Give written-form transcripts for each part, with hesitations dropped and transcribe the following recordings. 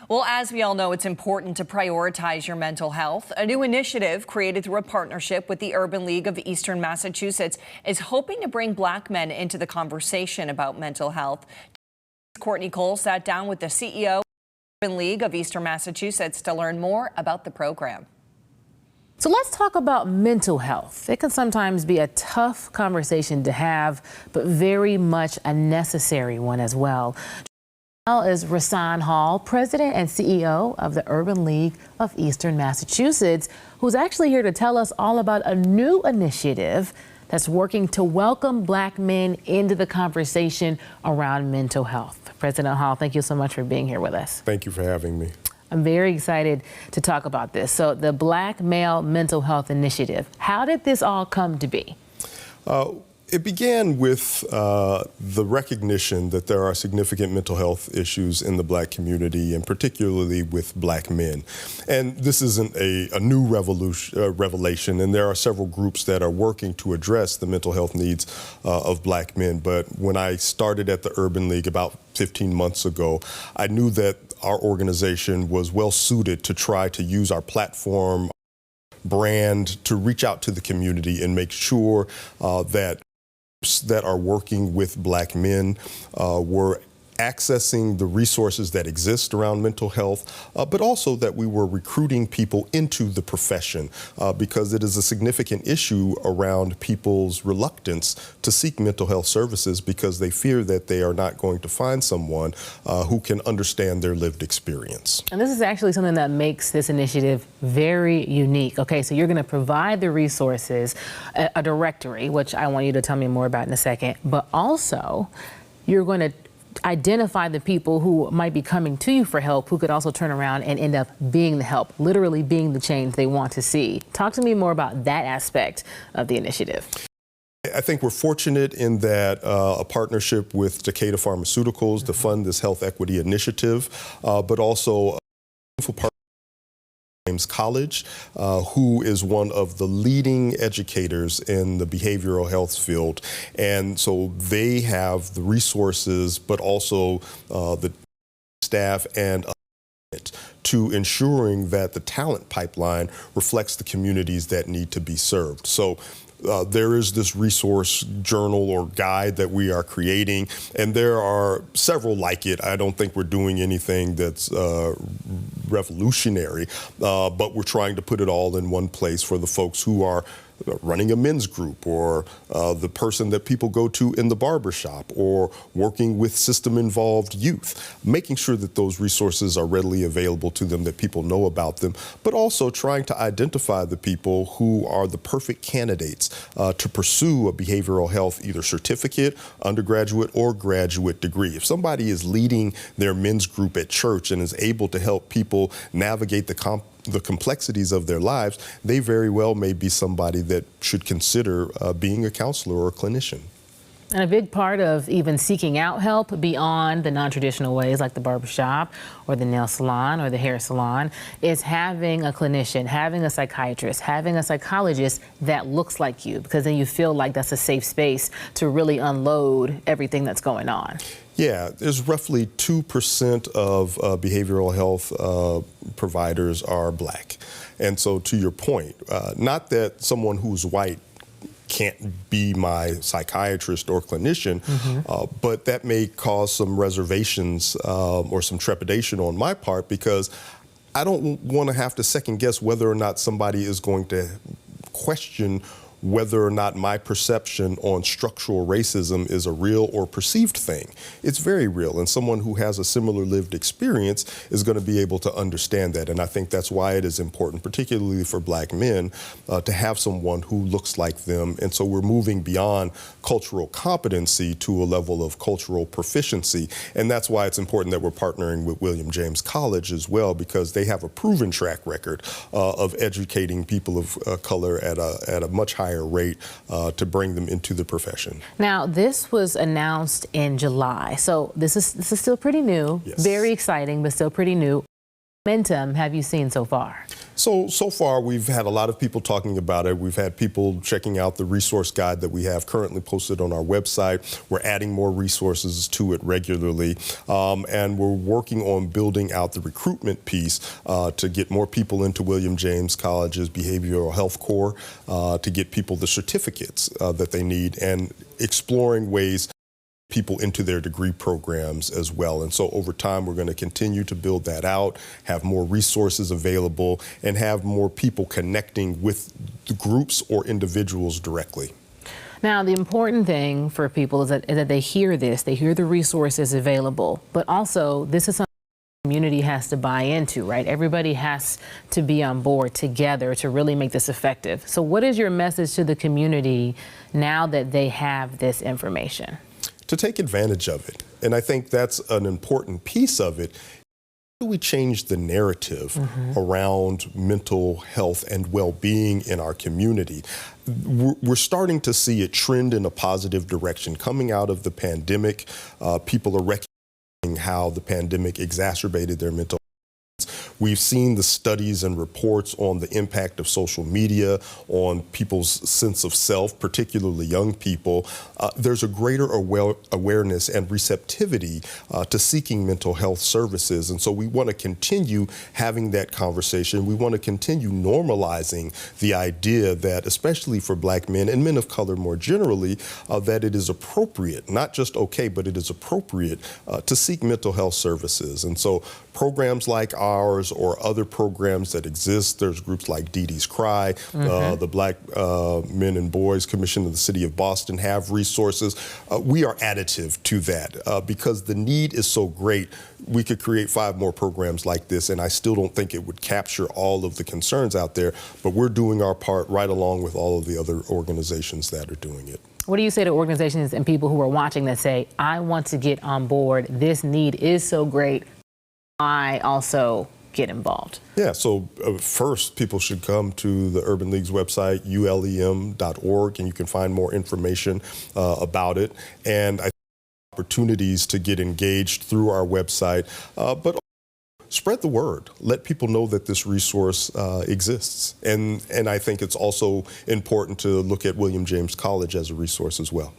Well, as we all know, it's important to prioritize your mental health. A new initiative created through a partnership with the Urban League of Eastern Massachusetts is hoping to bring Black men into the conversation about mental health. Courtney Cole sat down with the CEO of the Urban League of Eastern Massachusetts to learn more about the program. So let's talk about mental health. It can sometimes be a tough conversation to have, but very much a necessary one as well. Now is Rasan Hall, President and CEO of the Urban League of Eastern Massachusetts, who's actually here to tell us all about a new initiative that's working to welcome Black men into the conversation around mental health. President Hall, thank you so much for being here with us. Thank you for having me. I'm very excited to talk about this. So the Black Male Mental Health Initiative, how did this all come to be? It began with the recognition that there are significant mental health issues in the Black community, and particularly with Black men. And this isn't a new revelation, and there are several groups that are working to address the mental health needs of Black men. But when I started at the Urban League about 15 months ago, I knew that our organization was well suited to try to use our platform, brand, to reach out to the community and make sure that are working with Black men were accessing the resources that exist around mental health, but also that we were recruiting people into the profession because it is a significant issue around people's reluctance to seek mental health services because they fear that they are not going to find someone who can understand their lived experience. And this is actually something that makes this initiative very unique. Okay, so you're going to provide the resources, a directory, which I want you to tell me more about in a second, but also you're going to identify the people who might be coming to you for help, who could also turn around and end up being the help, literally being the change they want to see. Talk to me more about that aspect of the initiative. I think we're fortunate in that a partnership with Takeda Pharmaceuticals to fund this health equity initiative, but also a wonderful partnership James College, who is one of the leading educators in the behavioral health field. And so they have the resources, but also the staff and to ensuring that the talent pipeline reflects the communities that need to be served. So there is this resource journal or guide that we are creating, and there are several like it. I don't think we're doing anything that's revolutionary, but we're trying to put it all in one place for the folks who are running a men's group, or the person that people go to in the barbershop, or working with system-involved youth, making sure that those resources are readily available to them, that people know about them, but also trying to identify the people who are the perfect candidates to pursue a behavioral health either certificate, undergraduate, or graduate degree. If somebody is leading their men's group at church and is able to help people navigate the complexities of their lives, they very well may be somebody that should consider being a counselor or a clinician. And a big part of even seeking out help beyond the non-traditional ways like the barbershop or the nail salon or the hair salon is having a clinician, having a psychiatrist, having a psychologist that looks like you, because then you feel like that's a safe space to really unload everything that's going on. Yeah, there's roughly 2% of behavioral health providers are Black. And so to your point, not that someone who's white can't be my psychiatrist or clinician, but that may cause some reservations or some trepidation on my part, because I don't want to have to second guess whether or not somebody is going to question whether or not my perception on structural racism is a real or perceived thing. It's very real, and someone who has a similar lived experience is going to be able to understand that. And I think that's why it is important, particularly for Black men, to have someone who looks like them. And so we're moving beyond cultural competency to a level of cultural proficiency. And that's why it's important that we're partnering with William James College as well, because they have a proven track record of educating people of color at a much higher rate to bring them into the profession. Now, this was announced in July, so this is still pretty new. Yes. Very exciting, but still pretty new. What momentum have you seen so far? So far, we've had a lot of people talking about it. We've had people checking out the resource guide that we have currently posted on our website. We're adding more resources to it regularly. And we're working on building out the recruitment piece to get more people into William James College's Behavioral Health Corps, to get people the certificates that they need, and exploring ways people into their degree programs as well. And so over time, we're going to continue to build that out, have more resources available, and have more people connecting with the groups or individuals directly. Now, the important thing for people is that they hear this, they hear the resources available, but also this is something the community has to buy into, right? Everybody has to be on board together to really make this effective. So what is your message to the community now that they have this information? To take advantage of it. And I think that's an important piece of it. How do we change the narrative around mental health and well-being in our community? We're starting to see it trend in a positive direction. Coming out of the pandemic, people are recognizing how the pandemic exacerbated their mental health. We've seen the studies and reports on the impact of social media on people's sense of self, particularly young people. There's a greater awareness and receptivity to seeking mental health services. And so we want to continue having that conversation. We want to continue normalizing the idea that, especially for Black men and men of color more generally, that it is appropriate, not just okay, but it is appropriate to seek mental health services. And so programs like ours or other programs that exist, there's groups like Dee Dee's Cry, the Black Men and Boys Commission of the City of Boston have resources. We are additive to that because the need is so great. We could create 5 more programs like this, and I still don't think it would capture all of the concerns out there, but we're doing our part right along with all of the other organizations that are doing it. What do you say to organizations and people who are watching that say, I want to get on board, this need is so great, I also get involved? Yeah, so first, people should come to the Urban League's website, ulem.org, and you can find more information about it. And I think opportunities to get engaged through our website, but spread the word. Let people know that this resource exists. And I think it's also important to look at William James College as a resource as well.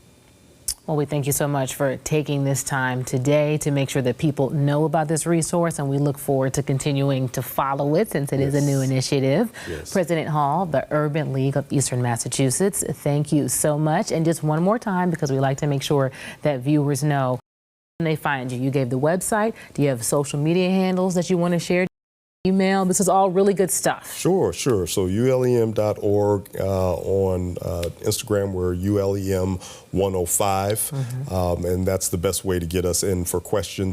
Well, we thank you so much for taking this time today to make sure that people know about this resource, and we look forward to continuing to follow it since it is a new initiative. President Hall, the Urban League of Eastern Massachusetts, thank you so much. And just one more time, because we like to make sure that viewers know when they find you. You gave the website. Do you have social media handles that you want to share? Email? This is all really good stuff. Sure. So ulem.org, on Instagram, we're ulem105, and that's the best way to get us in for questions.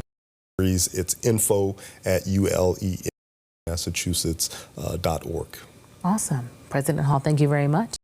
It's info@ulemmassachusetts.org. Awesome. President Hall, thank you very much.